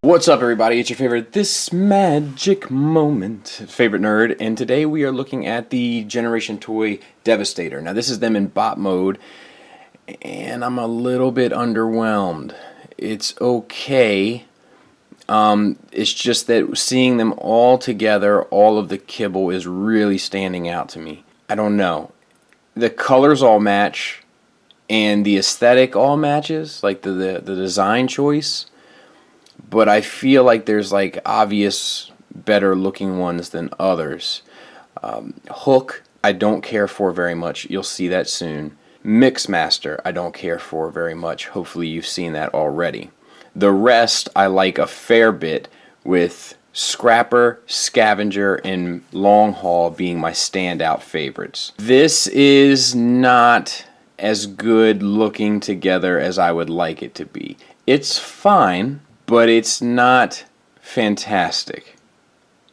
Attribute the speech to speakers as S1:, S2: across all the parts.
S1: What's up, everybody? It's your favorite This Magic Moment favorite nerd, and today we are looking at the Generation Toy Devastator. Now, this is them in bot mode, and I'm a little bit underwhelmed. It's okay. It's just that seeing them all together, all of the kibble is really standing out to me. I don't know. The colors all match, and the aesthetic all matches, like the design choice. But I feel like there's like obvious better looking ones than others. Hook, I don't care for very much. You'll see that soon. Mixmaster, I don't care for very much. Hopefully you've seen that already. The rest I like a fair bit, with Scrapper, Scavenger, and Long Haul being my standout favorites. This is not as good looking together as I would like it to be. It's fine, but it's not fantastic.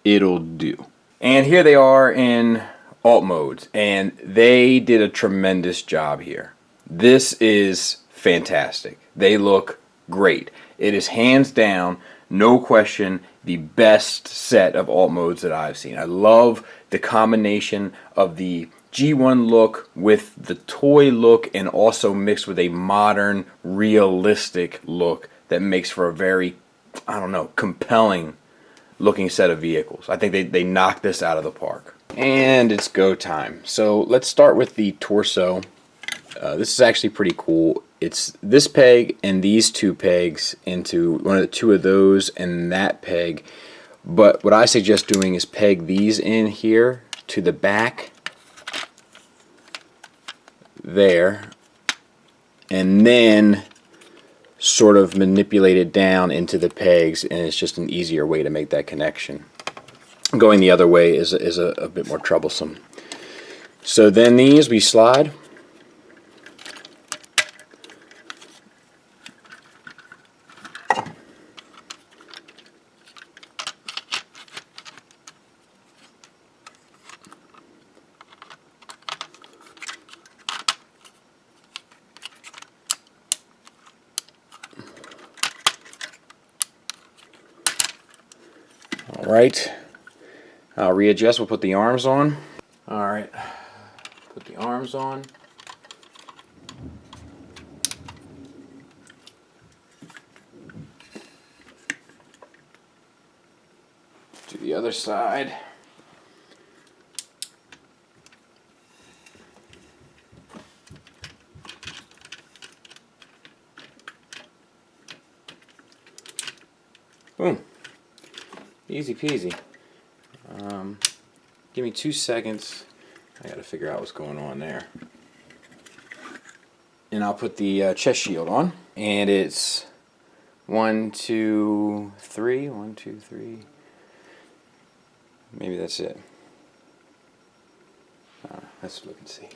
S1: It'll do. And here they are in alt modes, and they did a tremendous job here. This is fantastic. They look great. It is hands down, no question, the best set of alt modes that I've seen. I love the combination of the G1 look with the toy look, and also mixed with a modern, realistic look that makes for a very, I don't know, compelling looking set of vehicles. I think they knocked this out of the park. And it's go time. So let's start with the torso. This is actually pretty cool. It's this peg and these two pegs into one of the two of those and that peg. But what I suggest doing is peg these in here to the back there, and then sort of manipulate it down into the pegs, and it's just an easier way to make that connection. Going the other way is a bit more troublesome. So then these we slide. Alright, I'll readjust. We'll put the arms on. Alright, put the arms on. To the other side. Boom. Easy peasy. Give me 2 seconds. I gotta figure out what's going on there. And I'll put the chest shield on. And it's 1, 2, 3. 1, 2, 3. Maybe that's it. Let's look and see.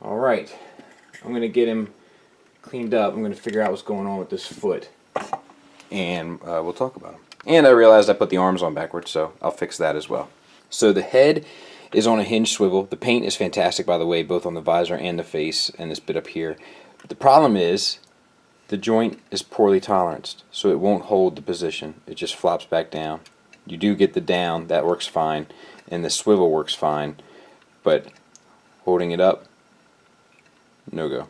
S1: Alright. I'm gonna get him cleaned up. I'm going to figure out what's going on with this foot, and we'll talk about him. And I realized I put the arms on backwards, so I'll fix that as well. So the head is on a hinge swivel. The paint is fantastic, by the way, both on the visor and the face and this bit up here. But the problem is the joint is poorly toleranced, so it won't hold the position. It just flops back down. You do get the down, that works fine, and the swivel works fine, but holding it up, no go.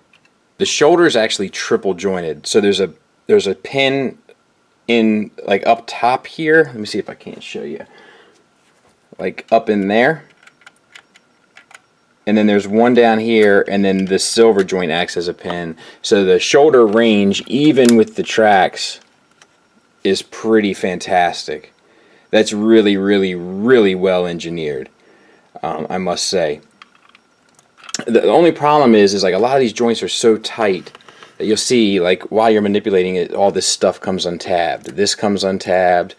S1: The shoulder is actually triple jointed, so there's a pin in, like, up top here. Let me see if I can't show you. Like up in there, and then there's one down here, and then the silver joint acts as a pin. So the shoulder range, even with the tracks, is pretty fantastic. That's really, really, really well engineered, I must say. The only problem is like a lot of these joints are so tight that you'll see, like, while you're manipulating it, all this stuff comes untabbed. This comes untabbed.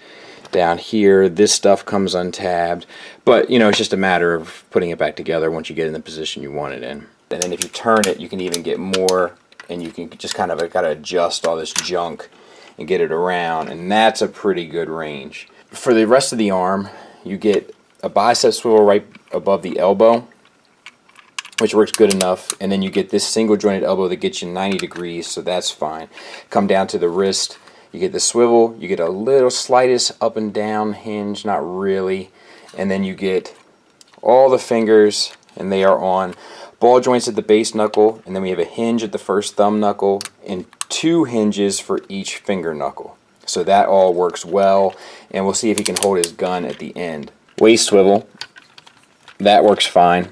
S1: Down here, this stuff comes untabbed. But, you know, it's just a matter of putting it back together once you get in the position you want it in. And then if you turn it, you can even get more, and you can just kind of gotta adjust all this junk and get it around, and that's a pretty good range. For the rest of the arm, you get a bicep swivel right above the elbow. which works good enough, and then you get this single jointed elbow that gets you 90 degrees, so that's fine. Come down to the wrist, you get the swivel, you get a little slightest up and down hinge, not really, and then you get all the fingers, and they are on ball joints at the base knuckle, and then we have a hinge at the first thumb knuckle, and 2 hinges for each finger knuckle. So that all works well, and we'll see if he can hold his gun at the end. Waist swivel, that works fine.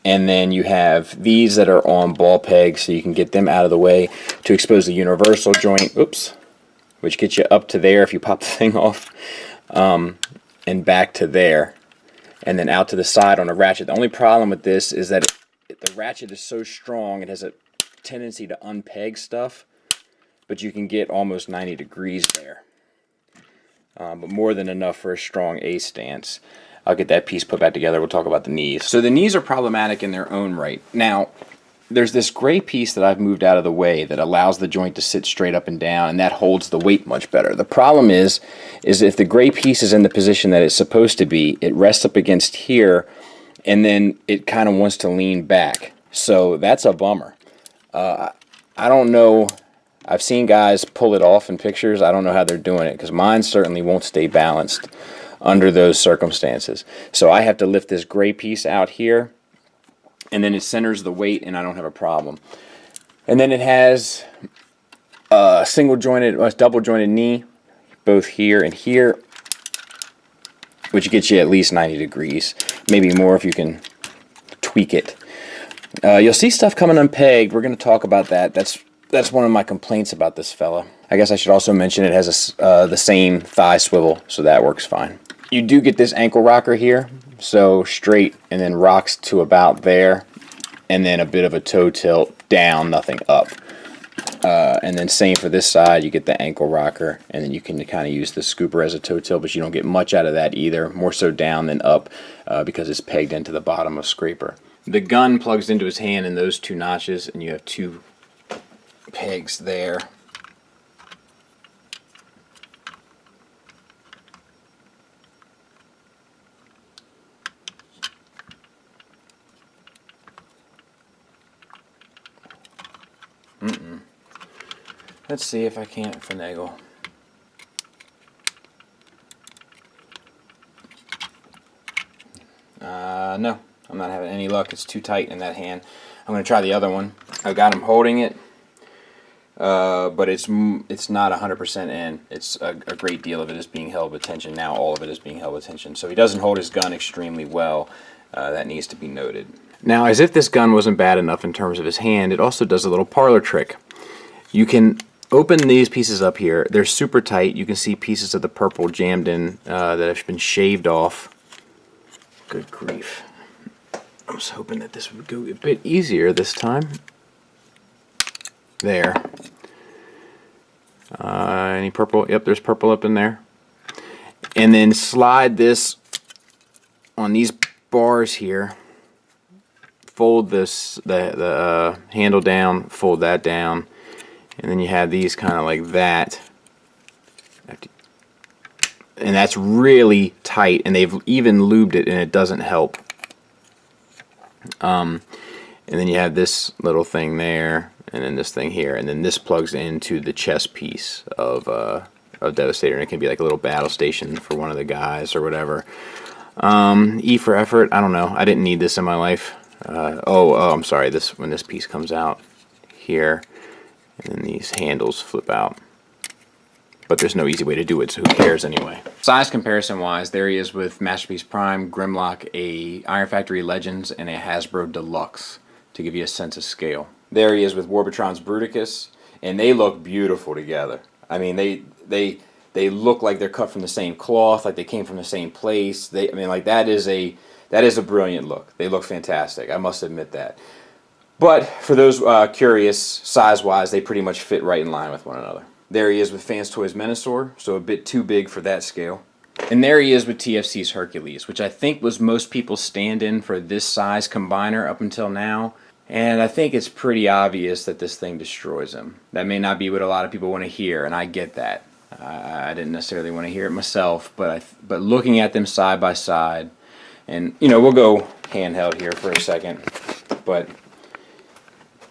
S1: And then you have these that are on ball pegs, so you can get them out of the way to expose the universal joint, oops, which gets you up to there if you pop the thing off, and back to there, and then out to the side on a ratchet. The only problem with this is that the ratchet is so strong, it has a tendency to unpeg stuff, but you can get almost 90 degrees there, but more than enough for a strong A stance. I'll get that piece put back together. We'll talk about the knees. So the knees are problematic in their own right. Now, there's this gray piece that I've moved out of the way that allows the joint to sit straight up and down, and that holds the weight much better. The problem is if the gray piece is in the position that it's supposed to be, it rests up against here, and then it kind of wants to lean back. So that's a bummer. I don't know. I've seen guys pull it off in pictures. I don't know how they're doing it, because mine certainly won't stay balanced under those circumstances. So I have to lift this gray piece out here, and then it centers the weight, and I don't have a problem. And then it has a double jointed knee, both here and here, which gets you at least 90 degrees, maybe more if you can tweak it. You'll see stuff coming unpegged. We're going to talk about that. That's one of my complaints about this fella. I guess I should also mention it has the same thigh swivel, so that works fine. You do get this ankle rocker here, so straight and then rocks to about there, and then a bit of a toe tilt down, nothing up. And then same for this side, you get the ankle rocker, and then you can kind of use the scooper as a toe tilt, but you don't get much out of that either, more so down than up, because it's pegged into the bottom of scraper. The gun plugs into his hand in those 2 notches, and you have 2 pegs there. Let's see if I can't finagle. No, I'm not having any luck. It's too tight in that hand. I'm going to try the other one. I've got him holding it, but it's not 100% in. It's a great deal of it is being held with tension. Now all of it is being held with tension. So he doesn't hold his gun extremely well. That needs to be noted. Now, as if this gun wasn't bad enough in terms of his hand, it also does a little parlor trick. You can open these pieces up here. They're super tight. You can see pieces of the purple jammed in that have been shaved off. Good grief. I was hoping that this would go a bit easier this time. There. Any purple? Yep, there's purple up in there. And then slide this on these bars here. Fold this the handle down, fold that down, and then you have these kind of like that. And that's really tight, and they've even lubed it, and it doesn't help. And then you have this little thing there, and then this thing here, and then this plugs into the chest piece of Devastator, and it can be like a little battle station for one of the guys or whatever. E for effort, I don't know. I didn't need this in my life. I'm sorry. When this piece comes out here, and then these handles flip out. But there's no easy way to do it, so who cares anyway? Size comparison wise, there he is with Masterpiece Prime, Grimlock, a Iron Factory Legends, and a Hasbro Deluxe to give you a sense of scale. There he is with Warbitron's Bruticus, and they look beautiful together. I mean, they look like they're cut from the same cloth, like they came from the same place. That is a brilliant look. They look fantastic. I must admit that. But for those curious, size-wise, they pretty much fit right in line with one another. There he is with Fansproject Menasor, so a bit too big for that scale. And there he is with TFC's Hercules, which I think was most people's stand-in for this size combiner up until now. And I think it's pretty obvious that this thing destroys him. That may not be what a lot of people want to hear, and I get that. I didn't necessarily want to hear it myself, but looking at them side by side, and we'll go handheld here for a second. but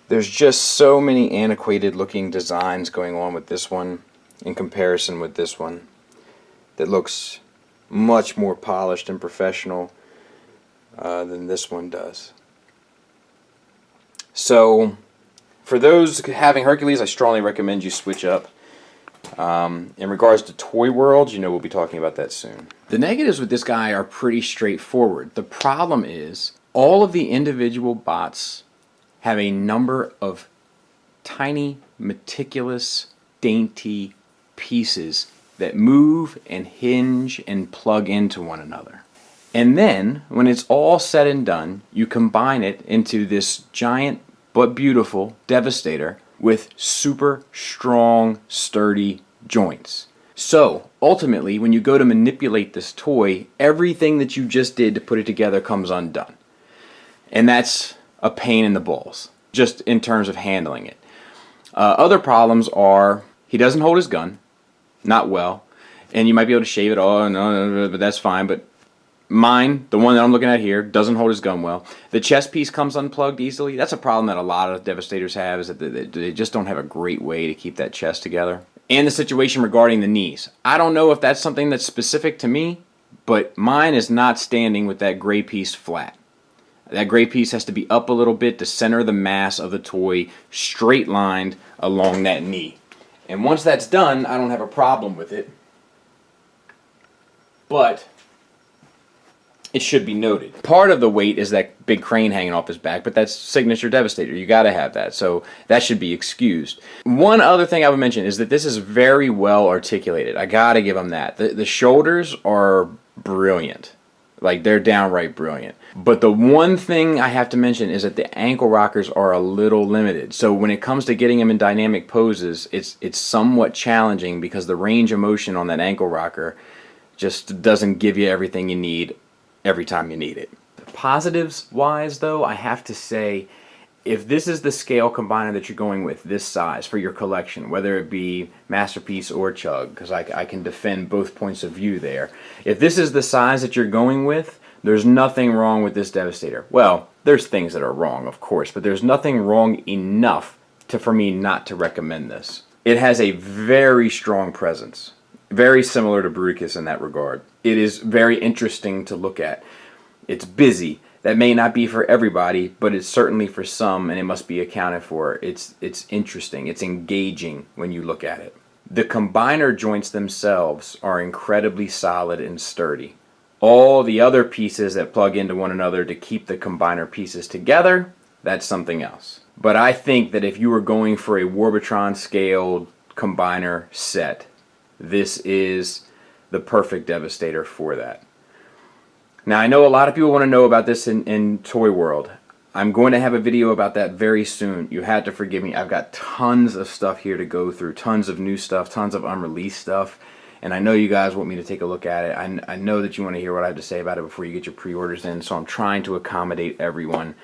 S1: there's just so many antiquated looking designs going on with this one in comparison with this one that looks much more polished and professional than this one does. So for those having Hercules, I strongly recommend you switch up. In regards to Toyworld, you know we'll be talking about that soon. The negatives with this guy are pretty straightforward. The problem is all of the individual bots have a number of tiny, meticulous, dainty pieces that move and hinge and plug into one another. And then, when it's all said and done, you combine it into this giant but beautiful Devastator with super strong, sturdy joints. So, ultimately, when you go to manipulate this toy, everything that you just did to put it together comes undone. And that's a pain in the balls, just in terms of handling it. Other problems are, he doesn't hold his gun, not well, and you might be able to shave it all, but that's fine, but mine, the one that I'm looking at here, doesn't hold his gun well. The chest piece comes unplugged easily. That's a problem that a lot of Devastators have, is that they just don't have a great way to keep that chest together. And the situation regarding the knees. I don't know if that's something that's specific to me, but mine is not standing with that gray piece flat. That gray piece has to be up a little bit to center the mass of the toy straight lined along that knee. And once that's done, I don't have a problem with it. But it should be noted, part of the weight is that big crane hanging off his back, but that's signature Devastator. You gotta have that, so that should be excused. One other thing I would mention is that this is very well articulated. I gotta give him that. The shoulders are brilliant. Like, they're downright brilliant. But the one thing I have to mention is that the ankle rockers are a little limited. So when it comes to getting him in dynamic poses, it's somewhat challenging because the range of motion on that ankle rocker just doesn't give you everything you need every time you need it. Positives wise though, I have to say, if this is the scale combiner that you're going with, this size for your collection, whether it be Masterpiece or Chug, because I can defend both points of view there. If this is the size that you're going with, there's nothing wrong with this Devastator. Well, there's things that are wrong, of course, but there's nothing wrong enough for me not to recommend this. It has a very strong presence, very similar to Bruticus in that regard. It is very interesting to look at. It's busy. That may not be for everybody, but it's certainly for some, and it must be accounted for. It's interesting. It's engaging when you look at it. The combiner joints themselves are incredibly solid and sturdy. All the other pieces that plug into one another to keep the combiner pieces together, that's something else. But I think that if you were going for a Warbitron scaled combiner set, this is the perfect Devastator for that. Now, I know a lot of people want to know about this in Toyworld. I'm going to have a video about that very soon. You had to forgive me. I've got tons of stuff here to go through, tons of new stuff, tons of unreleased stuff, and I know you guys want me to take a look at it. I know that you want to hear what I have to say about it before you get your pre-orders in, so I'm trying to accommodate everyone.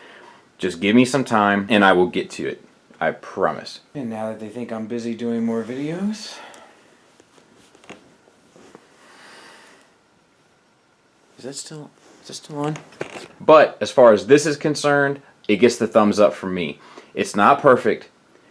S1: Just give me some time, and I will get to it. I promise. And now that they think I'm busy doing more videos... Is that still on? But as far as this is concerned, it gets the thumbs up from me. It's not perfect,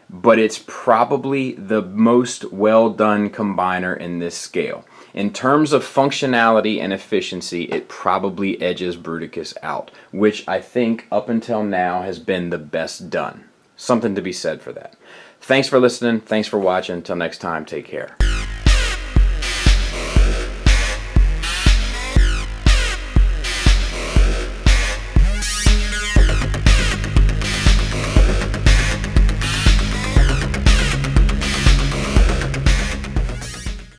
S1: but it's probably the most well done combiner in this scale. In terms of functionality and efficiency, it probably edges Bruticus out, which I think up until now has been the best done. Something to be said for that. Thanks for listening. Thanks for watching. Until next time, take care.